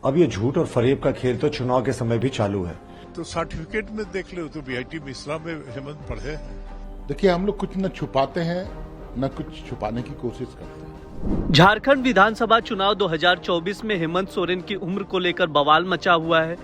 अब ये झूठ और फरेब का खेल तो चुनाव के समय भी चालू है। तो सर्टिफिकेट में देख ले तो बीआईटी मिश्रा में हेमंत पढ़े। देखिए, हम लोग कुछ न छुपाते हैं न कुछ छुपाने की कोशिश करते हैं। झारखंड विधानसभा चुनाव 2024 में हेमंत सोरेन की उम्र को लेकर बवाल मचा हुआ है।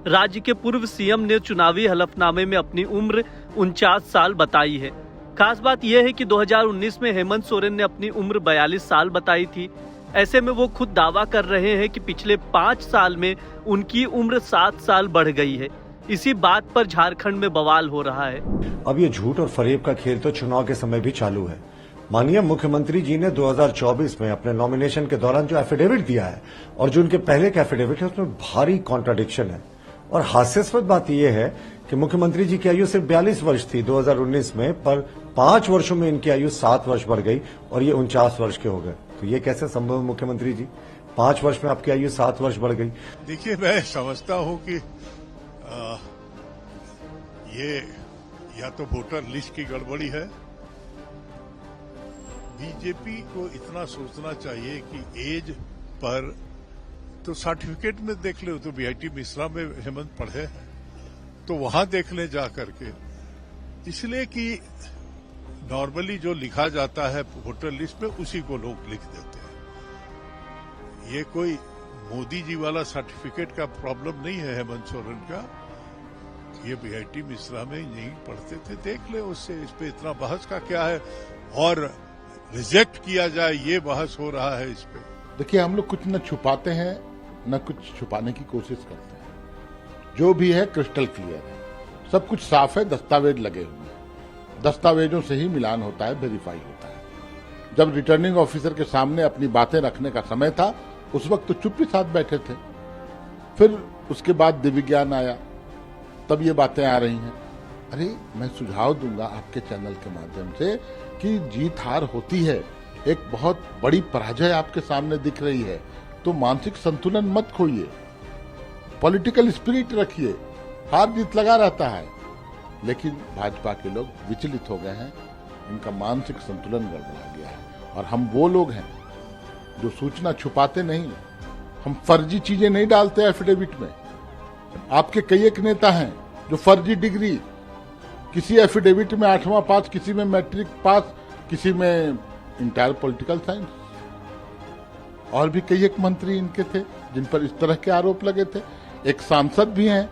राज्य के पूर्व सीएम ने चुनावी हलफनामे में अपनी उम्र 49 साल बताई है। खास बात यह है कि 2019 में हेमंत सोरेन ने अपनी उम्र 42 साल बताई थी। ऐसे में वो खुद दावा कर रहे हैं कि पिछले 5 साल में उनकी उम्र 7 साल बढ़ गई है। इसी बात पर झारखंड में बवाल हो रहा है। अब ये झूठ और फरेब का खेल तो चुनाव के समय भी चालू है। माननीय मुख्यमंत्री जी ने 2024 में अपने नॉमिनेशन के दौरान जो एफिडेविट दिया है और जो उनके पहले का एफिडेविट है उसमें भारी कॉन्ट्राडिक्शन है। और हास्यास्पद बात यह है कि मुख्यमंत्री जी की आयु सिर्फ 42 वर्ष थी 2019 में, पर 5 वर्षों में इनकी आयु 7 वर्ष बढ़ गई और ये 49 वर्ष के हो गए। तो ये कैसे संभव है मुख्यमंत्री जी? 5 वर्ष में आपकी आयु 7 वर्ष बढ़ गई। देखिए, मैं समझता हूं कि ये या तो वोटर लिस्ट की गड़बड़ी है। बीजेपी को इतना सोचना चाहिए कि एज पर तो सर्टिफिकेट में देख ले तो बीआईटी मिश्रा में हेमंत पढ़े, तो वहां देख ले जा करके। इसलिए कि नॉर्मली जो लिखा जाता है वोटर लिस्ट में उसी को लोग लिख देते हैं। ये कोई मोदी जी वाला सर्टिफिकेट का प्रॉब्लम नहीं है हेमंत सोरेन का। ये बीआईटी मिश्रा में यही पढ़ते थे, देख ले उससे। इस पे इतना बहस का क्या है? और रिजेक्ट किया जाए ये बहस हो रहा है इस पे। देखिए, हम लोग कुछ न छुपाते हैं न कुछ छुपाने की कोशिश करते हैं। जो भी है क्रिस्टल क्लियर है, सब कुछ साफ है, दस्तावेज लगे हुए हैं। दस्तावेजों से ही मिलान होता है, वेरीफाई होता है। जब रिटर्निंग ऑफिसर के सामने अपनी बातें रखने का समय था उस वक्त तो चुप के साथ बैठे थे। फिर उसके बाद दिव्यज्ञान आया, तब ये बातें आ रही हैं। अरे, मैं सुझाव दूंगा आपके चैनल के माध्यम से कि जीत हार होती है। एक बहुत बड़ी पराजय आपके सामने दिख रही है, तो मानसिक संतुलन मत खोइए, पॉलिटिकल स्पिरिट रखिए। हार जीत लगा रहता है, लेकिन भाजपा के लोग विचलित हो गए हैं, इनका मानसिक संतुलन गड़बड़ा गया है। और हम वो लोग हैं जो सूचना छुपाते नहीं, हम फर्जी चीजें नहीं डालते एफिडेविट में। आपके कई एक नेता हैं जो फर्जी डिग्री, किसी एफिडेविट में 8वां पास, किसी में मैट्रिक पास, किसी में इंटायर पॉलिटिकल साइंस। और भी कई एक मंत्री इनके थे जिन पर इस तरह के आरोप लगे थे। एक सांसद भी हैं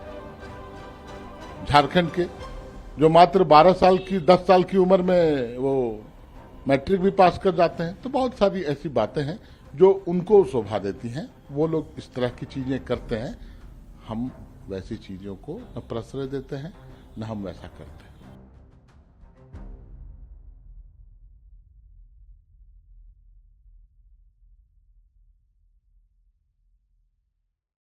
झारखंड के जो मात्र 12 साल की 10 साल की उम्र में वो मैट्रिक भी पास कर जाते हैं। तो बहुत सारी ऐसी बातें हैं जो उनको शोभा देती हैं। वो लोग इस तरह की चीजें करते हैं। हम वैसी चीजों को न प्रश्रय देते हैं न हम वैसा करते हैं।